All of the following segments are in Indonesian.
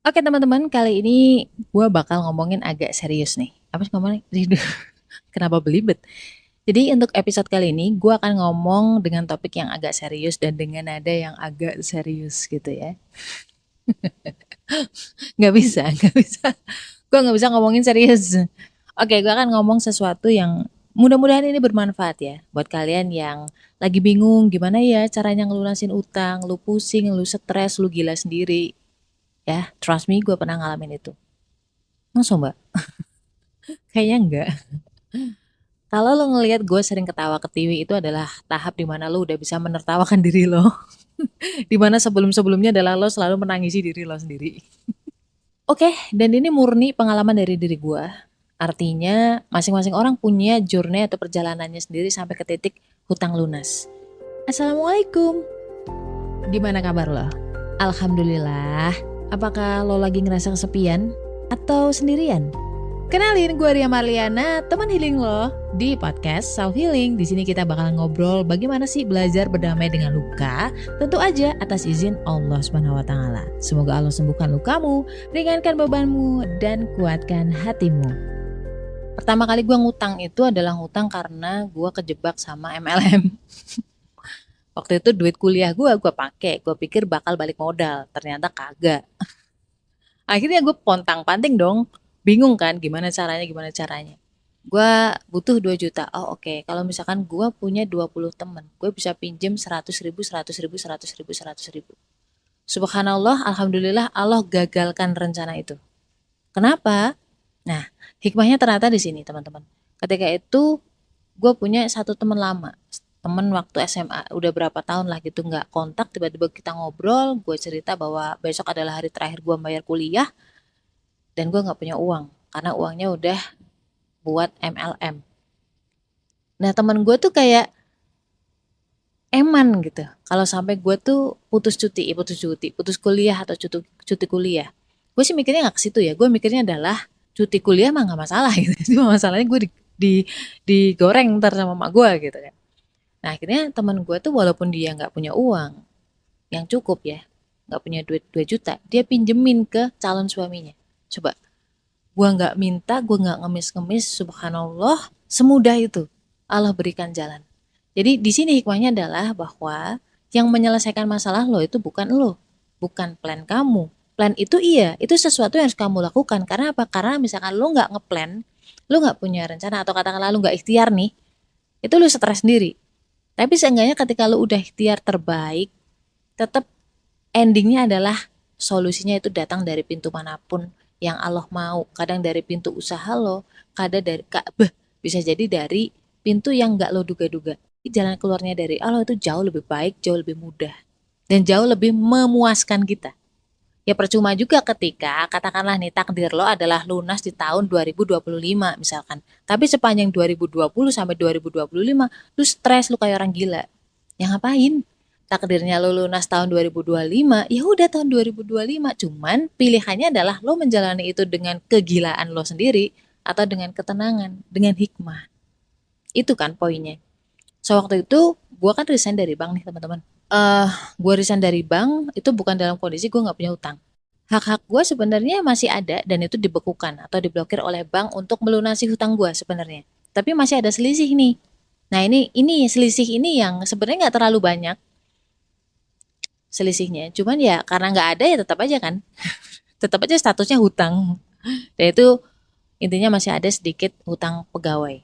Oke teman-teman, kali ini gue bakal ngomongin agak serius nih. Apa sih ngomongnya? Kenapa belibet? Jadi untuk episode kali ini gue akan ngomong dengan topik yang agak serius dan dengan nada yang agak serius gitu ya. Nggak bisa, nggak bisa. Gue nggak bisa ngomongin serius. Oke, gue akan ngomong sesuatu yang mudah-mudahan ini bermanfaat ya. Buat kalian yang lagi bingung gimana ya caranya ngelunasin utang, lu pusing, lu stres, lu gila sendiri. Ya, trust me, gue pernah ngalamin itu. Langsung mbak? Kayaknya enggak. Kalau lo ngelihat gue sering ketawa ketiwi itu adalah tahap dimana lo udah bisa menertawakan diri lo. Dimana sebelum-sebelumnya adalah lo selalu menangisi diri lo sendiri. Oke, dan ini murni pengalaman dari diri gue. Artinya masing-masing orang punya journey atau perjalanannya sendiri sampai ke titik hutang lunas. Assalamualaikum. Gimana kabar lo? Alhamdulillah. Apakah lo lagi ngerasa kesepian? Atau sendirian? Kenalin, gue Ria Marliana, teman healing lo di podcast Self Healing. Di sini kita bakal ngobrol bagaimana sih belajar berdamai dengan luka, tentu aja atas izin Allah Subhanahu wa taala. Semoga Allah sembuhkan lukamu, ringankan bebanmu dan kuatkan hatimu. Pertama kali gue ngutang itu adalah ngutang karena gue kejebak sama MLM. Waktu itu duit kuliah gue pakai, gue pikir bakal balik modal, ternyata kagak. Akhirnya gue pontang-panting dong, bingung kan gimana caranya. Gue butuh 2 juta. Oh oke, kalau misalkan gue punya 20 temen, gue bisa pinjem 100 ribu, 100 ribu, 100 ribu, 100 ribu. Subhanallah, Alhamdulillah Allah gagalkan rencana itu. Kenapa? Nah, hikmahnya ternyata di sini teman-teman. Ketika itu gue punya satu teman lama, temen waktu SMA, udah berapa tahun lah gitu nggak kontak, tiba-tiba kita ngobrol, gue cerita bahwa besok adalah hari terakhir gue bayar kuliah, dan gue nggak punya uang karena uangnya udah buat MLM. Nah teman gue tuh kayak eman gitu kalau sampai gue tuh putus kuliah atau cuti kuliah. Gue sih mikirnya nggak ke situ ya, gue mikirnya adalah cuti kuliah mah nggak masalah gitu. Cuma masalahnya gue di digoreng ntar sama mak gue gitu kan. Nah akhirnya teman gue tuh walaupun dia nggak punya uang yang cukup ya, nggak punya duit 2 juta, dia pinjemin ke calon suaminya. Coba, gua nggak minta, gua nggak ngemis-ngemis, subhanallah, semudah itu Allah berikan jalan. Jadi di sini hikmahnya adalah bahwa yang menyelesaikan masalah lo itu bukan lo, bukan plan kamu. Plan itu iya, itu sesuatu yang harus kamu lakukan. Karena apa? Karena misalkan lo nggak ngeplan, lo nggak punya rencana atau katakanlah lo nggak ikhtiar nih, itu lo stres sendiri. Tapi seenggaknya ketika lo udah ikhtiar terbaik, tetap endingnya adalah solusinya itu datang dari pintu manapun yang Allah mau. Kadang dari pintu usaha lo, kadang dari bisa jadi dari pintu yang nggak lo duga-duga. Jalan keluarnya dari Allah itu jauh lebih baik, jauh lebih mudah, dan jauh lebih memuaskan kita. Ya percuma juga ketika katakanlah nih takdir lo adalah lunas di tahun 2025 misalkan. Tapi sepanjang 2020 sampai 2025 lu stres, lu kayak orang gila. Ya ngapain? Takdirnya lo lunas tahun 2025, ya udah tahun 2025. Cuman pilihannya adalah lo menjalani itu dengan kegilaan lo sendiri atau dengan ketenangan, dengan hikmah. Itu kan poinnya. So waktu itu gue kan resign dari bank nih teman-teman. eh gue resign dari bank itu bukan dalam kondisi gue nggak punya utang. Hak-hak gue sebenarnya masih ada dan itu dibekukan atau diblokir oleh bank untuk melunasi hutang gue sebenarnya. Tapi masih ada selisih nih. Nah ini selisih ini yang sebenarnya nggak terlalu banyak selisihnya. Cuman ya karena nggak ada ya tetap aja kan. Tetap aja statusnya hutang. Dan itu intinya masih ada sedikit hutang pegawai.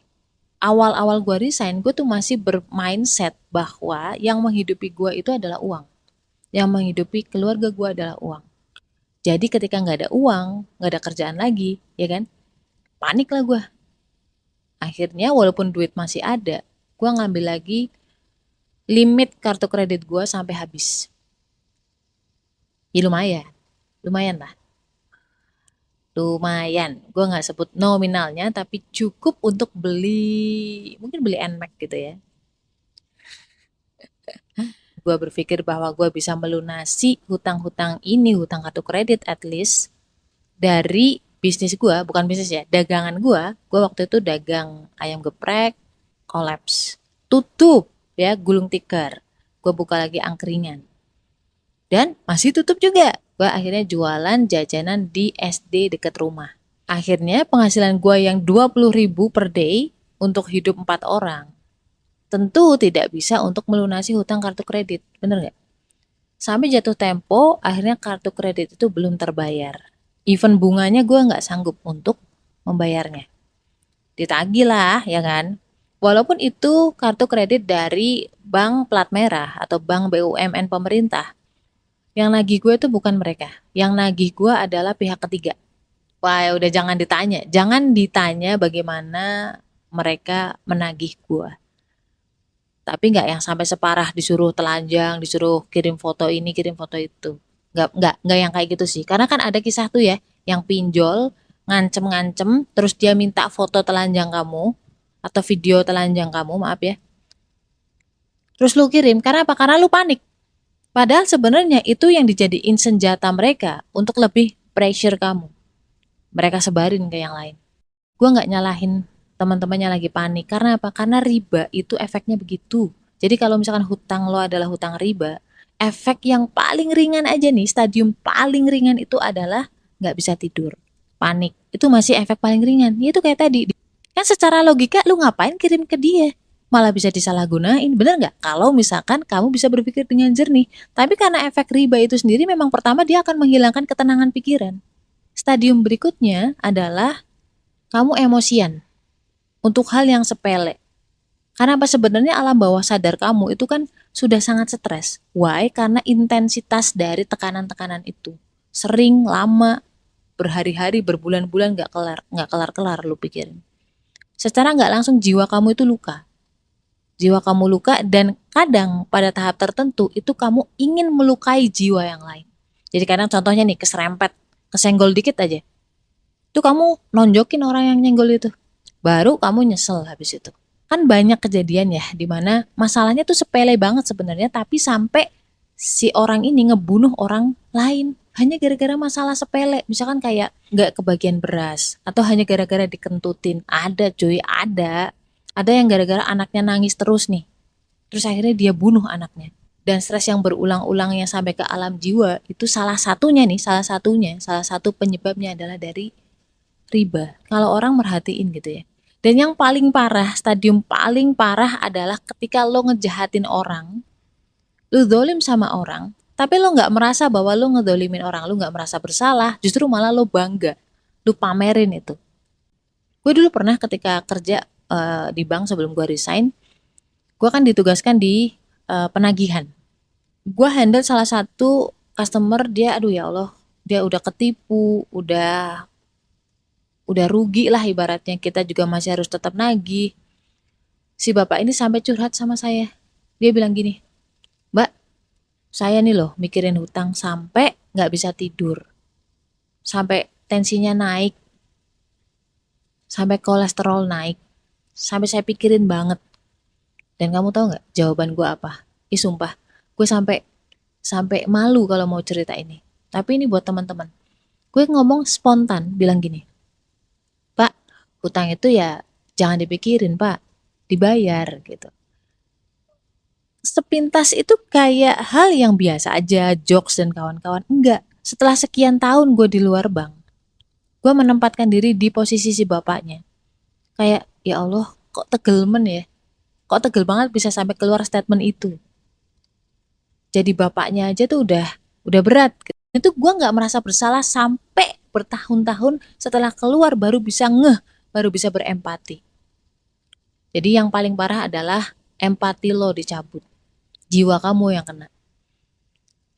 Awal-awal gue resign, gue tuh masih bermindset bahwa yang menghidupi gue itu adalah uang. Yang menghidupi keluarga gue adalah uang. Jadi ketika nggak ada uang, nggak ada kerjaan lagi, ya kan? Panik lah gue. Akhirnya walaupun duit masih ada, gue ngambil lagi limit kartu kredit gue sampai habis. Ya lumayan, lumayan lah. Lumayan. Gue nggak sebut nominalnya, tapi cukup untuk beli, mungkin beli NMAX gitu ya. Gue berpikir bahwa gue bisa melunasi hutang-hutang ini, hutang kartu kredit at least, dari bisnis gue, bukan bisnis ya, dagangan gue waktu itu dagang ayam geprek, kolaps, tutup ya, gulung tikar, gue buka lagi angkringan, dan masih tutup juga. Gue akhirnya jualan jajanan di SD deket rumah. Akhirnya penghasilan gue yang 20.000 per day untuk hidup 4 orang tentu tidak bisa untuk melunasi hutang kartu kredit, bener nggak? Sampai jatuh tempo, akhirnya kartu kredit itu belum terbayar. Even bunganya gue nggak sanggup untuk membayarnya. Ditagih lah, ya kan? Walaupun itu kartu kredit dari bank plat merah atau bank BUMN pemerintah. Yang nagih gue itu bukan mereka. Yang nagih gue adalah pihak ketiga. Wah, udah jangan ditanya. Jangan ditanya bagaimana mereka menagih gue. Tapi nggak yang sampai separah disuruh telanjang, disuruh kirim foto ini, kirim foto itu. Nggak yang kayak gitu sih. Karena kan ada kisah tuh ya, yang pinjol, ngancem-ngancem, terus dia minta foto telanjang kamu, atau video telanjang kamu, maaf ya. Terus lu kirim, karena apa? Karena lu panik. Padahal sebenarnya itu yang dijadiin senjata mereka untuk lebih pressure kamu. Mereka sebarin ke yang lain. Gue nggak nyalahin teman-temannya lagi panik. Karena apa? Karena riba itu efeknya begitu. Jadi kalau misalkan hutang lo adalah hutang riba, efek yang paling ringan aja nih, stadium paling ringan itu adalah nggak bisa tidur, panik. Itu masih efek paling ringan. Ya itu kayak tadi. Kan secara logika lu ngapain kirim ke dia? Malah bisa disalahgunain, bener nggak? Kalau misalkan kamu bisa berpikir dengan jernih. Tapi karena efek riba itu sendiri memang pertama dia akan menghilangkan ketenangan pikiran. Stadium berikutnya adalah kamu emosian untuk hal yang sepele. Karena apa sebenarnya alam bawah sadar kamu itu kan sudah sangat stres. Why? Karena intensitas dari tekanan-tekanan itu sering, lama, berhari-hari, berbulan-bulan nggak kelar-kelar lu pikirin. Secara nggak langsung jiwa kamu itu luka. Jiwa kamu luka dan kadang pada tahap tertentu itu kamu ingin melukai jiwa yang lain. Jadi kadang contohnya nih keserempet, kesenggol dikit aja. Itu kamu nonjokin orang yang nyenggol itu. Baru kamu nyesel habis itu. Kan banyak kejadian ya dimana masalahnya tuh sepele banget sebenarnya tapi sampai si orang ini ngebunuh orang lain hanya gara-gara masalah sepele. Misalkan kayak nggak kebagian beras atau hanya gara-gara dikentutin. Ada cuy, ada yang gara-gara anaknya nangis terus nih. Terus akhirnya dia bunuh anaknya. Dan stres yang berulang-ulangnya sampai ke alam jiwa itu salah satunya nih, salah satu penyebabnya adalah dari riba. Kalau orang merhatiin gitu ya. Dan yang paling parah, stadium paling parah adalah ketika lo ngejahatin orang, lo dolim sama orang, tapi lo nggak merasa bahwa lo ngedolimin orang, lo nggak merasa bersalah, justru malah lo bangga, lo pamerin itu. Gue dulu pernah ketika kerja di bank sebelum gue resign, gue kan ditugaskan di penagihan. Gue handle salah satu customer dia, aduh ya Allah, dia udah ketipu, udah rugi lah ibaratnya, kita juga masih harus tetap nagih. Si bapak ini sampai curhat sama saya. Dia bilang gini, Mbak, saya nih loh mikirin hutang sampai nggak bisa tidur. Sampai tensinya naik, sampai kolesterol naik, sampai saya pikirin banget. Dan kamu tahu nggak jawaban gue apa? Ih sumpah, gue sampai sampai malu kalau mau cerita ini. Tapi ini buat teman-teman. Gue ngomong spontan, bilang gini, Pak, hutang itu ya jangan dipikirin Pak, dibayar gitu. Sepintas itu kayak hal yang biasa aja, jokes dan kawan-kawan. Enggak, setelah sekian tahun gue di luar bank, gue menempatkan diri di posisi si bapaknya. Kayak, ya Allah, kok tegelmen ya? Kok tegel banget bisa sampai keluar statement itu? Jadi bapaknya aja tuh udah berat. Itu gue nggak merasa bersalah sampai bertahun-tahun setelah keluar baru bisa ngeh, baru bisa berempati. Jadi yang paling parah adalah empati lo dicabut. Jiwa kamu yang kena.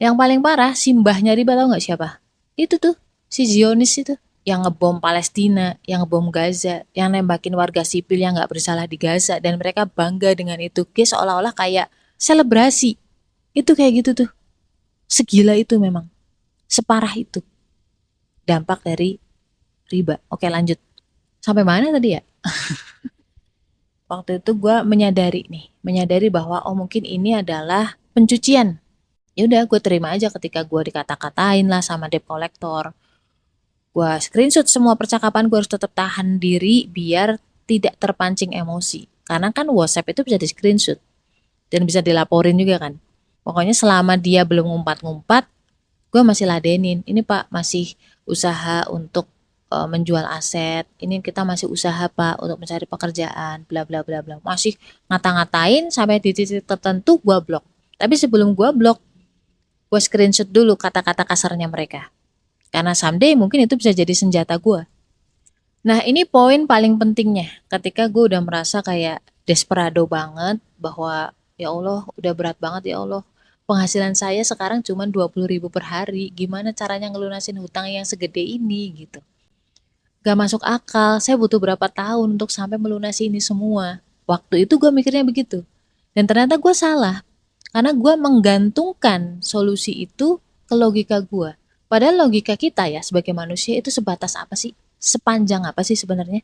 Yang paling parah, si mbahnya riba tau gak siapa? Itu tuh, si Zionis itu. Yang ngebom Palestina, yang ngebom Gaza, yang nembakin warga sipil yang gak bersalah di Gaza. Dan mereka bangga dengan itu. Kayak seolah-olah kayak selebrasi. Itu kayak gitu tuh. Segila itu memang. Separah itu. Dampak dari riba. Oke lanjut. Sampai mana tadi ya? Waktu itu gue menyadari bahwa oh mungkin ini adalah pencucian. Ya udah gue terima aja ketika gue dikata-katain lah sama debt collector. Gue screenshot semua percakapan, gue harus tetap tahan diri biar tidak terpancing emosi. Karena kan WhatsApp itu bisa di screenshot dan bisa dilaporin juga kan. Pokoknya selama dia belum ngumpat-ngumpat, gue gue masih ladenin, ini Pak masih usaha untuk menjual aset, ini kita masih usaha Pak untuk mencari pekerjaan, bla bla bla bla. Masih ngata-ngatain sampai di titik tertentu gue blok. Tapi sebelum gue blok, gue screenshot dulu kata-kata kasarnya mereka. Karena someday mungkin itu bisa jadi senjata gue. Nah ini poin paling pentingnya ketika gue udah merasa kayak desperado banget bahwa ya Allah udah berat banget ya Allah. Penghasilan saya sekarang cuma 20.000 per hari. Gimana caranya ngelunasin hutang yang segede ini gitu. Gak masuk akal, saya butuh berapa tahun untuk sampai melunasi ini semua. Waktu itu gue mikirnya begitu. Dan ternyata gue salah. Karena gue menggantungkan solusi itu ke logika gue. Padahal logika kita ya sebagai manusia itu sebatas apa sih? Sepanjang apa sih sebenarnya?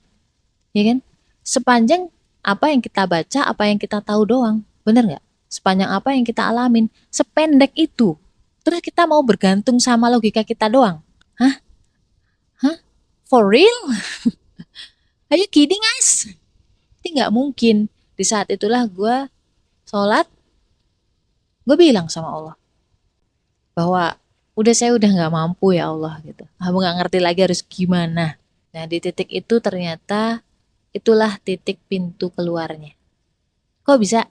Ya kan? Sepanjang apa yang kita baca, apa yang kita tahu doang. Bener nggak? Sepanjang apa yang kita alamin. Sependek itu. Terus kita mau bergantung sama logika kita doang. Hah? Hah? For real? Are you kidding us? Itu nggak mungkin. Di saat itulah gue sholat, gue bilang sama Allah bahwa saya udah nggak mampu ya Allah gitu. Aku nggak ngerti lagi harus gimana. Nah di titik itu ternyata itulah titik pintu keluarnya. Kok bisa?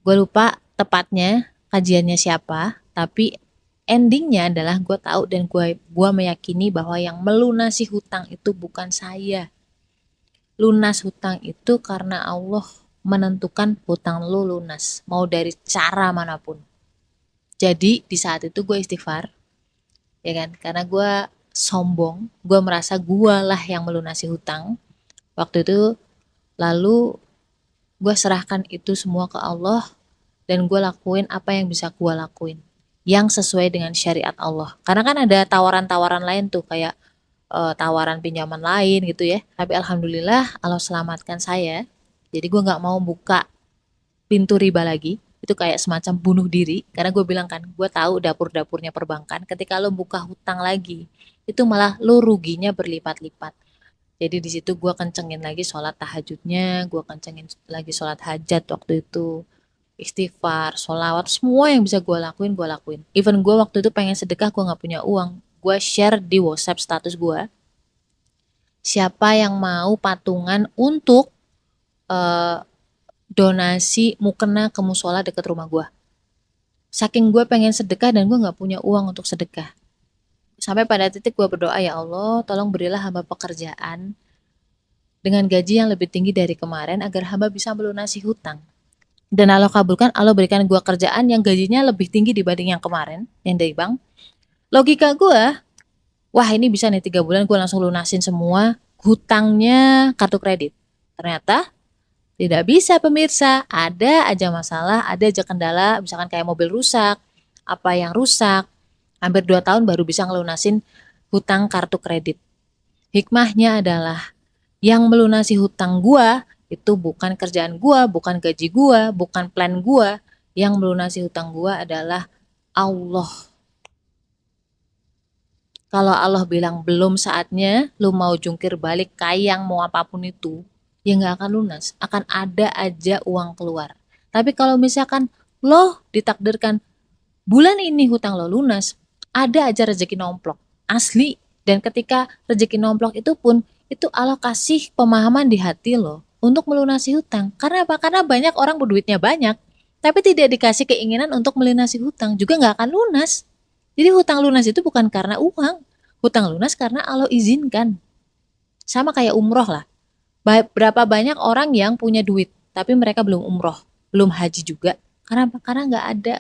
Gue lupa tepatnya kajiannya siapa, tapi endingnya adalah gue tahu dan gue meyakini bahwa yang melunasi hutang itu bukan saya. Lunas hutang itu karena Allah menentukan hutang lu lunas, mau dari cara manapun. Jadi di saat itu gue istighfar, ya kan? Karena gue sombong, gue merasa gue lah yang melunasi hutang. Waktu itu lalu gue serahkan itu semua ke Allah dan gue lakuin apa yang bisa gue lakuin yang sesuai dengan syariat Allah. Karena kan ada tawaran-tawaran lain tuh kayak tawaran pinjaman lain gitu ya. Tapi alhamdulillah Allah selamatkan saya. Jadi gue nggak mau buka pintu riba lagi. Itu kayak semacam bunuh diri. Karena gue bilang kan, gue tahu dapur-dapurnya perbankan. Ketika lo buka hutang lagi, itu malah lo ruginya berlipat-lipat. Jadi di situ gue kencengin lagi sholat tahajudnya, gue kencengin lagi sholat hajat waktu itu, istighfar, sholawat, semua yang bisa gue lakuin. Even gue waktu itu pengen sedekah, gue nggak punya uang, gue share di WhatsApp status gue, siapa yang mau patungan untuk eh, donasi mukena ke musola deket rumah gue. Saking gue pengen sedekah dan gue nggak punya uang untuk sedekah. Sampai pada titik gue berdoa, ya Allah, tolong berilah hamba pekerjaan dengan gaji yang lebih tinggi dari kemarin agar hamba bisa melunasi hutang. Dan Allah kabulkan, Allah berikan gue kerjaan yang gajinya lebih tinggi dibanding yang kemarin, yang dari bank. Logika gue, wah ini bisa nih 3 bulan gue langsung lunasin semua hutangnya kartu kredit. Ternyata tidak bisa pemirsa, ada aja masalah, ada aja kendala, misalkan kayak mobil rusak, apa yang rusak, hampir 2 tahun baru bisa ngelunasin hutang kartu kredit. Hikmahnya adalah yang melunasi hutang gua itu bukan kerjaan gua, bukan gaji gua, bukan plan gua. Yang melunasi hutang gua adalah Allah. Kalau Allah bilang belum saatnya, lu mau jungkir balik kayang mau apapun itu, ya nggak akan lunas. Akan ada aja uang keluar. Tapi kalau misalkan lo ditakdirkan bulan ini hutang lo lunas, ada aja rezeki nomplok. Asli. Dan ketika rezeki nomplok itu pun, itu Allah kasih pemahaman di hati lo untuk melunasi hutang. Karena apa? Karena banyak orang berduitnya banyak, tapi tidak dikasih keinginan untuk melunasi hutang, juga nggak akan lunas. Jadi hutang lunas itu bukan karena uang, hutang lunas karena Allah izinkan. Sama kayak umroh lah. Berapa banyak orang yang punya duit, tapi mereka belum umroh, belum haji juga. Karena apa? Karena nggak ada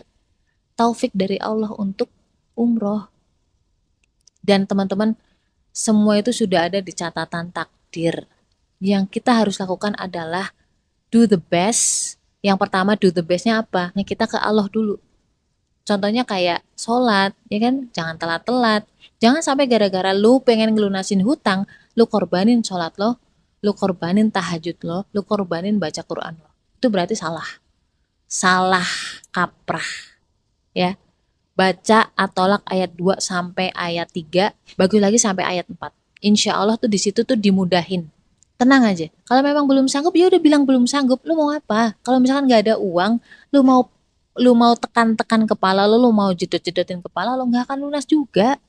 taufik dari Allah untuk umroh. Dan teman-teman, semua itu sudah ada di catatan takdir. Yang kita harus lakukan adalah do the best. Yang pertama do the bestnya apa? Yang kita ke Allah dulu. Contohnya kayak sholat, ya kan? Jangan telat-telat. Jangan sampai gara-gara lu pengen ngelunasin hutang, lu korbanin sholat lo, lu korbanin tahajud lo, lu korbanin baca Quran lo. Itu berarti salah. Salah kaprah. Ya. Baca At-Tolak ayat 2 sampai ayat 3, bagus lagi sampai ayat 4. Insya Allah tuh di situ tuh dimudahin. Tenang aja. Kalau memang belum sanggup, ya udah bilang belum sanggup. Lu mau apa? Kalau misalkan nggak ada uang, lu mau lu mau tekan-tekan kepala lu mau jedot-jedotin kepala lu, nggak akan lunas juga.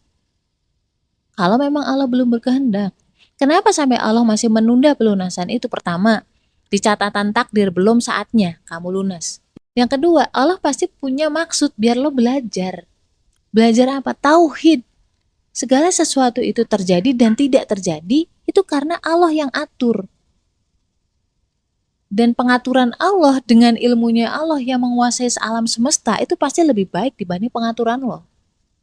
Kalau memang Allah belum berkehendak. Kenapa sampai Allah masih menunda pelunasan itu? Pertama, di catatan takdir belum saatnya kamu lunas. Yang kedua, Allah pasti punya maksud biar lo belajar. Belajar apa? Tauhid. Segala sesuatu itu terjadi dan tidak terjadi itu karena Allah yang atur. Dan pengaturan Allah dengan ilmunya Allah yang menguasai alam semesta itu pasti lebih baik dibanding pengaturan lo.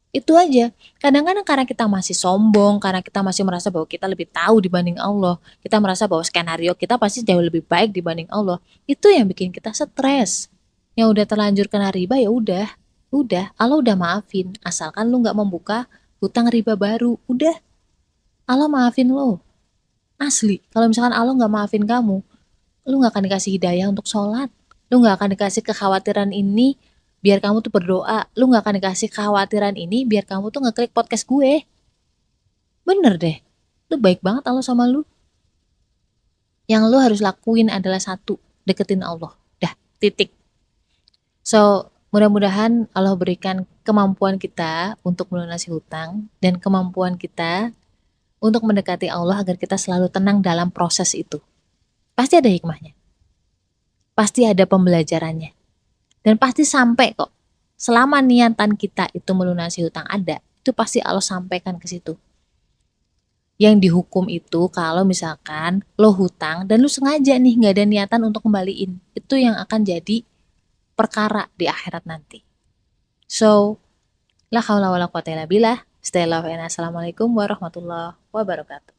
Itu aja. Kadang-kadang karena kita masih sombong, karena kita masih merasa bahwa kita lebih tahu dibanding Allah, kita merasa bahwa skenario kita pasti jauh lebih baik dibanding Allah. Itu yang bikin kita stres. Yang udah terlanjur kena riba ya udah, Allah udah maafin. Asalkan lu nggak membuka hutang riba baru, udah, Allah maafin lo. Asli, kalau misalkan Allah nggak maafin kamu, lu nggak akan dikasih hidayah untuk sholat. Lu nggak akan dikasih kekhawatiran ini biar kamu tuh berdoa. Lu nggak akan dikasih kekhawatiran ini biar kamu tuh ngeklik podcast gue. Bener deh. Lu baik banget Allah sama lu. Yang lu harus lakuin adalah satu, deketin Allah. Dah, titik. So, mudah-mudahan Allah berikan kemampuan kita untuk melunasi hutang dan kemampuan kita untuk mendekati Allah agar kita selalu tenang dalam proses itu. Pasti ada hikmahnya. Pasti ada pembelajarannya. Dan pasti sampai kok. Selama niatan kita itu melunasi hutang ada, itu pasti Allah sampaikan ke situ. Yang dihukum itu kalau misalkan lo hutang dan lo sengaja nih nggak ada niatan untuk kembaliin. Itu yang akan jadi perkara di akhirat nanti. So, la haula wala quwata illa billah. Stay love and assalamualaikum warahmatullahi wabarakatuh.